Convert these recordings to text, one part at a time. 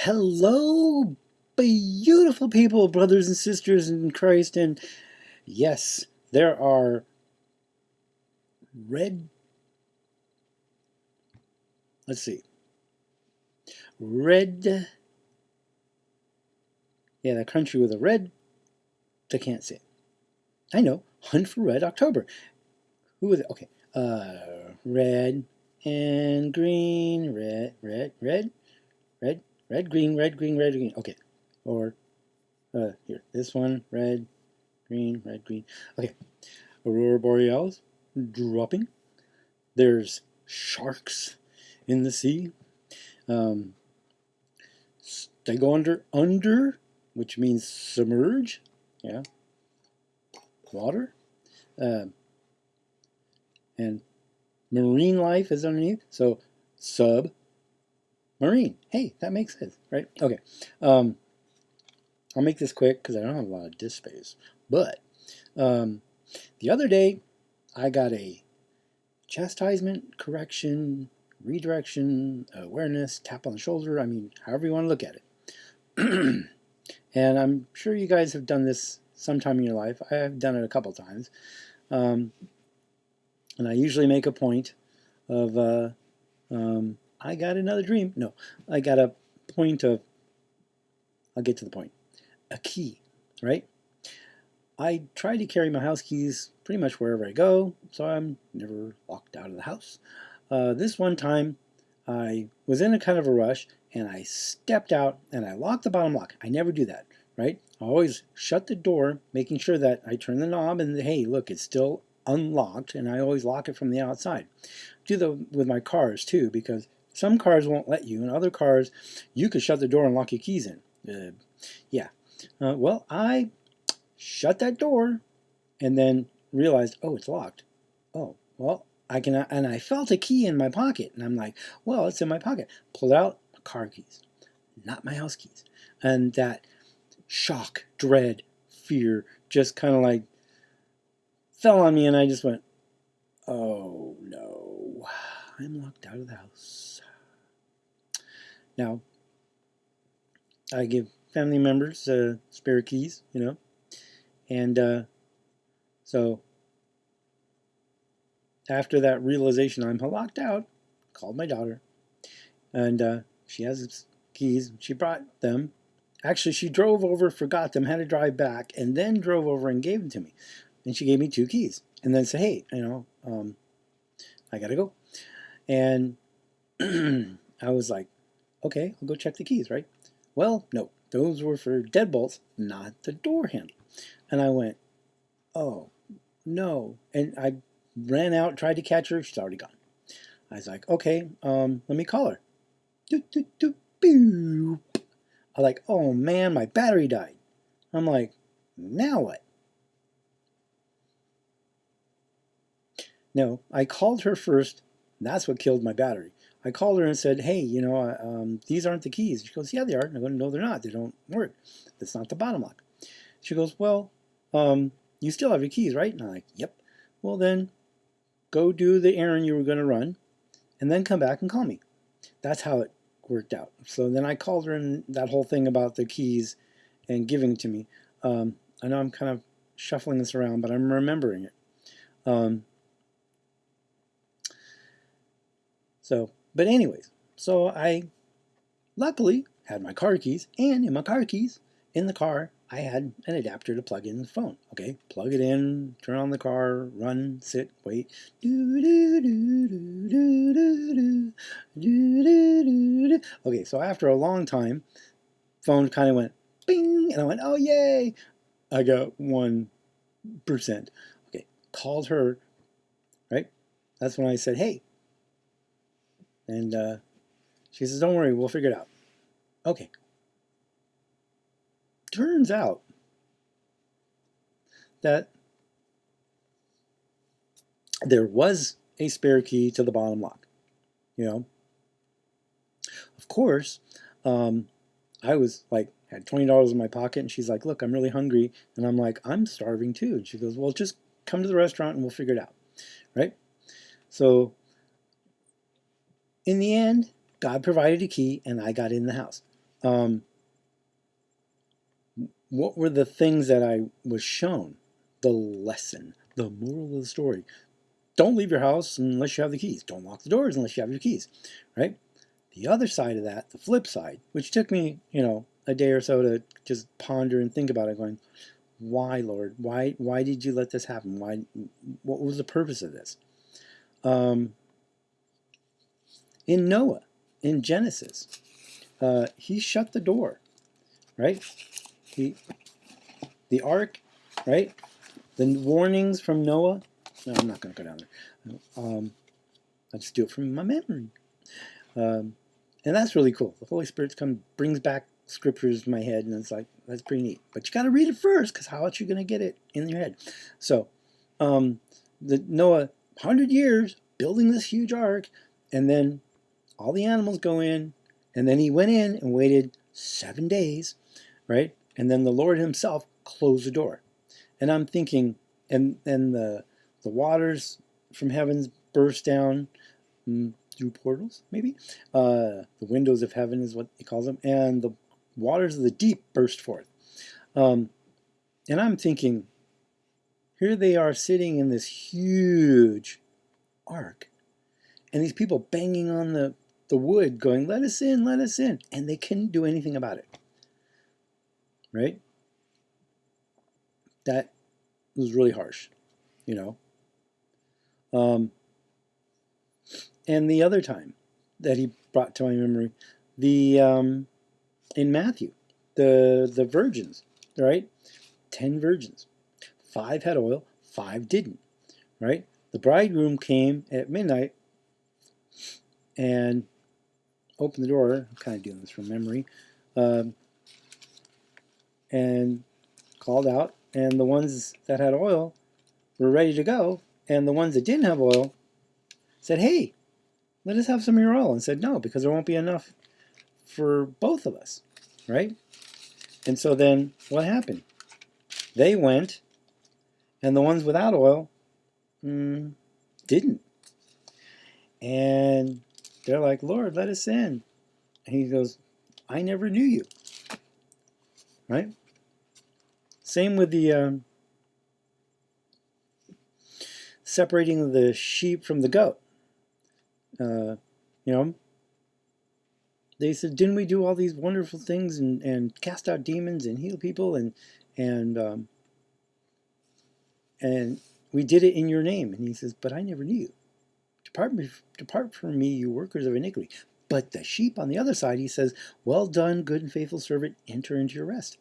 Hello, beautiful people, brothers and sisters in Christ. And yes, there are red, let's see, red, yeah, that country with a red, I can't say it. I know, Hunt for Red October. Who is it? Okay, red and green, red, green. Okay, or here, this one, red, green. Okay, Aurora Borealis dropping. There's sharks in the sea. Um, they go under, which means submerge. Yeah, water. Uh, and marine life is underneath. So submarine. Hey, that makes sense, right? Okay. Um, I'll make this quick because I don't have a lot of disk space. But um, the other day, I got a chastisement, correction, redirection, awareness, tap on the shoulder. I mean, however you want to look at it. And I'm sure you guys have done this sometime in your life. I have done it a couple times. And I usually make a point of, I got another dream. No, I got a point of, I'll get to the point, a key, right? I try to carry my house keys pretty much wherever I go, so I'm never locked out of the house. This one time, I was in a kind of a rush, and I stepped out, and I locked the bottom lock. I never do that, right? I always shut the door, making sure that I turn the knob, and hey, look, it's still unlocked, and I always lock it from the outside. Do that with my cars, too, because some cars won't let you, and other cars, you could shut the door and lock your keys in. Yeah. Well, I shut that door and then realized, oh, it's locked. Oh, well, I can, and I felt a key in my pocket, and I'm like, well, it's in my pocket. Pulled out my car keys, not my house keys. And that shock, dread, fear just kind of like fell on me, and I just went, oh no, I'm locked out of the house. Now, I give family members spare keys, and so after that realization I'm locked out, called my daughter, and she has keys. She brought them. Actually, she drove over, forgot them, had to drive back, and then drove over and gave them to me. And she gave me 2 keys, and then said, "Hey, I gotta go." And I was like, "Okay, I'll go check the keys, right?" Well, no, those were for deadbolts, not the door handle. And I went, "Oh no!" And I ran out, tried to catch her. She's already gone. I was like, "Okay, let me call her." Doot, doot, doot, pew. I'm like, oh man, my battery died. I'm like, now what? No, I called her first. That's what killed my battery. I called her and said, hey, these aren't the keys. She goes, yeah, they are. And I go, no, they're not. They don't work. That's not the bottom lock. She goes, well, you still have your keys, right? And I'm like, yep. Well, then go do the errand you were going to run and then come back and call me. That's how it worked out. So then I called her, and that whole thing about the keys and giving it to me. I know I'm kind of shuffling this around, but I'm remembering it. But anyways, so I luckily had my car keys, and in my car keys, in the car, I had an adapter to plug in the phone. Okay, plug it in, turn on the car, run, sit, wait. Okay, so after a long time, phone kind of went bing, and I went, oh yay, I got 1%. Okay, called her, right? That's when I said, hey. And she says, don't worry, we'll figure it out. Okay. Turns out that there was a spare key to the bottom lock. Of course, I was like, had $20 in my pocket, and she's like, look, I'm really hungry. And I'm like, I'm starving too. And she goes, well, just come to the restaurant and we'll figure it out. Right? So in the end, God provided a key, and I got in the house. what were the things that I was shown? The lesson, the moral of the story. Don't leave your house unless you have the keys. Don't lock the doors unless you have your keys, right? The other side of that, the flip side, which took me, a day or so to just ponder and think about it, going, why, Lord? Why did you let this happen? What was the purpose of this? In Noah, in Genesis, he shut the door, right? The ark, right? The warnings from Noah. No, I'm not going to go down there. I'll just do it from my memory. And that's really cool. The Holy Spirit brings back scriptures to my head, and it's like, that's pretty neat. But you got to read it first, because how else are you going to get it in your head? So, the Noah, 100 years building this huge ark, and then all the animals go in, and then he went in and waited 7 days, right? And then the Lord himself closed the door. And I'm thinking, and the waters from heavens burst down through portals, maybe. The windows of heaven is what he calls them, and the waters of the deep burst forth. And I'm thinking, here they are sitting in this huge ark, and these people banging on the wood, going, let us in, and they couldn't do anything about it, right? That was really harsh, and the other time that he brought to my memory, in Matthew, the virgins, right? 10 virgins, 5 had oil, 5 didn't, right? The bridegroom came at midnight and opened the door. I'm kind of doing this from memory, and called out, and the ones that had oil were ready to go, and the ones that didn't have oil said, hey, let us have some of your oil, and said no, because there won't be enough for both of us, right? And so then what happened? They went, and the ones without oil didn't. And they're like, Lord, let us in. And he goes, I never knew you, right? Same with the separating the sheep from the goat. They said, didn't we do all these wonderful things and cast out demons and heal people and we did it in your name? And he says, but I never knew you. Depart from me, you workers of iniquity. But the sheep on the other side, he says, well done, good and faithful servant, enter into your rest.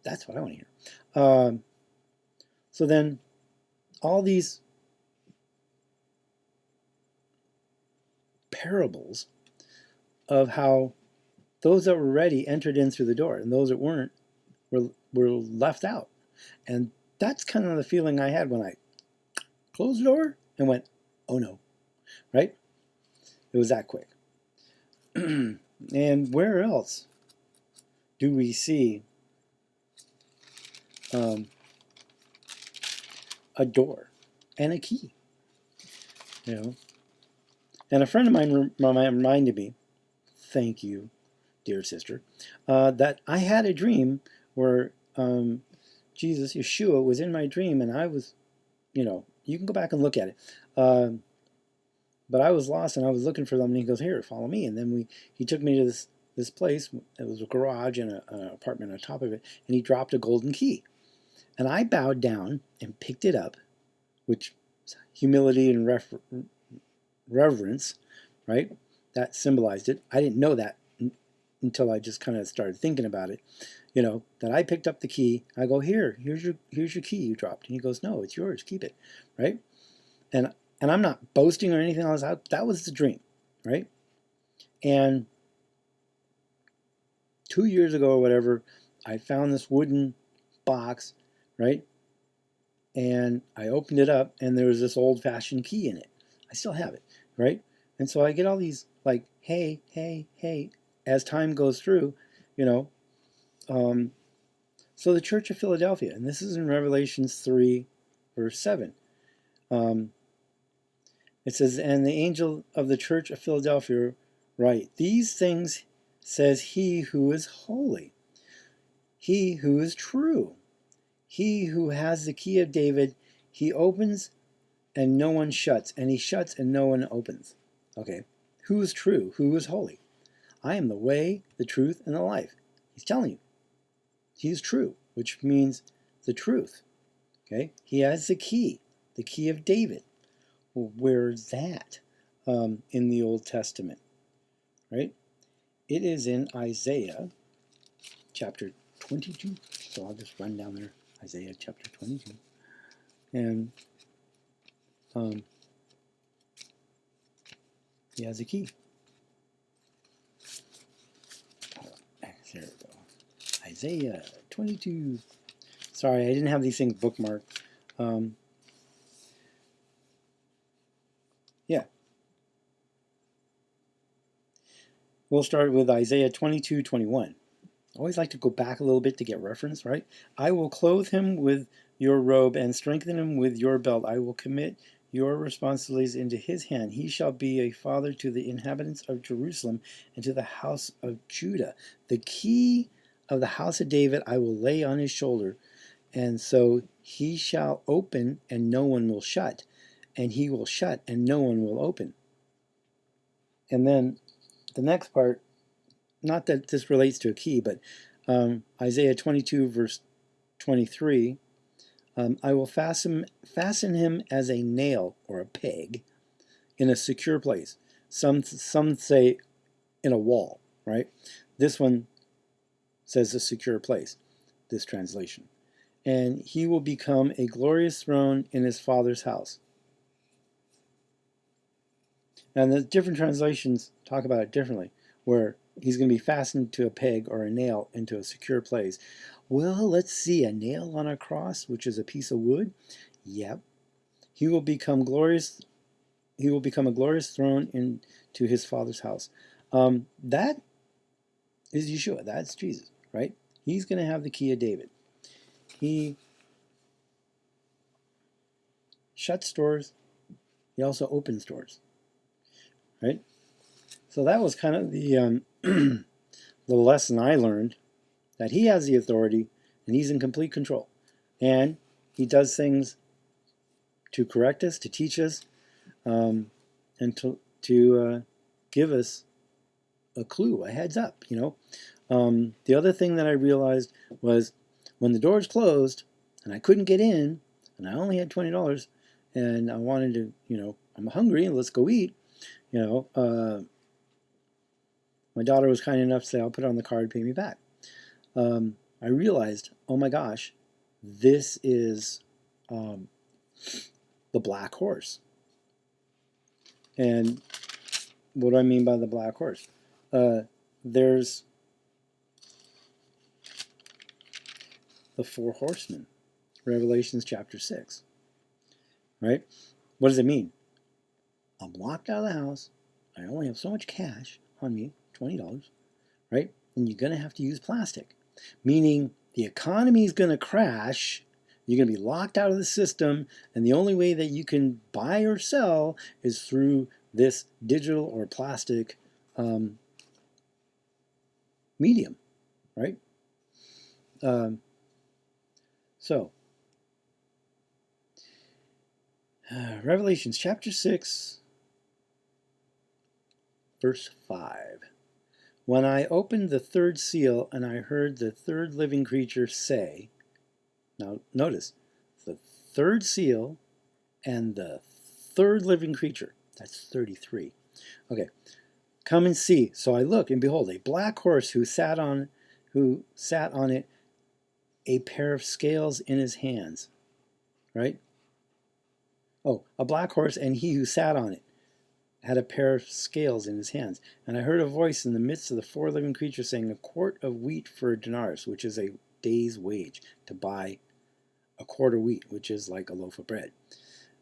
That's what I want to hear. So then all these parables of how those that were ready entered in through the door, and those that weren't were left out. And that's kind of the feeling I had when I closed the door and went, oh no, right? It was that quick. And where else do we see a door and a key? And a friend of mine reminded me, thank you, dear sister, that I had a dream where Jesus, YESHUA, was in my dream, and I was, you can go back and look at it. But I was lost, and I was looking for them, and he goes, here, follow me. And then he took me to this place. It was a garage and an apartment on top of it, and he dropped a golden key. And I bowed down and picked it up, which humility and reverence, right? That symbolized it. I didn't know that until I just kind of started thinking about it. That I picked up the key. I go, here's your key you dropped. And he goes, no, it's yours. Keep it, right? And I'm not boasting or anything else. That was the dream, right? And 2 years ago or whatever, I found this wooden box, right? And I opened it up, and there was this old-fashioned key in it. I still have it, right? And so I get all these, like, hey, as time goes through, So the Church of Philadelphia, and this is in Revelations 3, verse 7. It says, and the angel of the Church of Philadelphia write, these things says he who is holy, he who is true, he who has the key of David. He opens and no one shuts, and he shuts and no one opens. Okay, who is true? Who is holy? I am the way, the truth, and the life. He's telling you. He is true, which means the truth. Okay, he has the key of David. Well, where's that in the Old Testament? Right? It is in Isaiah chapter 22. So I'll just run down there. Isaiah chapter 22. And he has a key. There we go. Isaiah 22. Sorry, I didn't have these things bookmarked. Yeah. We'll start with Isaiah 22:21. I always like to go back a little bit to get reference, right? I will clothe him with your robe and strengthen him with your belt. I will commit your responsibilities into his hand. He shall be a father to the inhabitants of Jerusalem and to the house of Judah. The key of the house of David I will lay on his shoulder, and so he shall open and no one will shut, and he will shut and no one will open. And then the next part, not that this relates to a key, but Isaiah 22 verse 23, I will fasten him as a nail or a peg in a secure place. Some say in a wall, right? This one says a secure place, this translation. And he will become a glorious throne in his father's house. And the different translations talk about it differently, where he's going to be fastened to a peg or a nail into a secure place. Well, let's see, a nail on a cross, which is a piece of wood. Yep. He will become glorious. He will become a glorious throne into his father's house. That is Yeshua. That's Jesus, right? He's going to have the key of David. He shuts doors. He also opens doors, right? So that was kind of the the lesson I learned, that he has the authority and he's in complete control. And he does things to correct us, to teach us, and to give us a clue, a heads up, you know. The other thing that I realized was when the doors closed and I couldn't get in and I only had $20 and I wanted to, you know, I'm hungry and let's go eat, you know, my daughter was kind enough to say, I'll put it on the card, pay me back. I realized, oh my gosh, this is the black horse. And what do I mean by the black horse? There's the four horsemen, Revelations chapter 6, right? What does it mean? I'm locked out of the house. I only have so much cash on me, $20, right? And you're going to have to use plastic, meaning the economy is going to crash. You're going to be locked out of the system, and the only way that you can buy or sell is through this digital or plastic medium, right? Revelations chapter 6, verse 5. When I opened the third seal and I heard the third living creature say, now notice, the third seal and the third living creature, that's 33. Okay, come and see. So I looked, and behold, a black horse who sat on it, a pair of scales in his hands, right? Oh, a black horse, and he who sat on it had a pair of scales in his hands. And I heard a voice in the midst of the four living creatures saying, a quart of wheat for a denarius, which is a day's wage, to buy a quart of wheat, which is like a loaf of bread.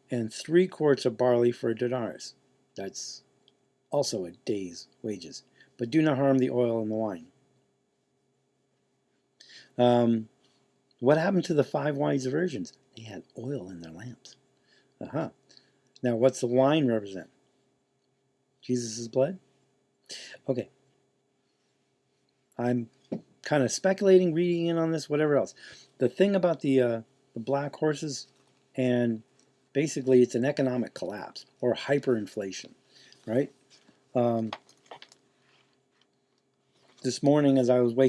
And 3 quarts of barley for a denarius. That's also a day's wages. But do not harm the oil and the wine. What happened to the 5 wise virgins? They had oil in their lamps. Now, what's the wine represent? Jesus' blood? Okay. I'm kind of speculating, reading in on this, whatever else. The thing about the black horses, and basically it's an economic collapse or hyperinflation, right? This morning as I was waking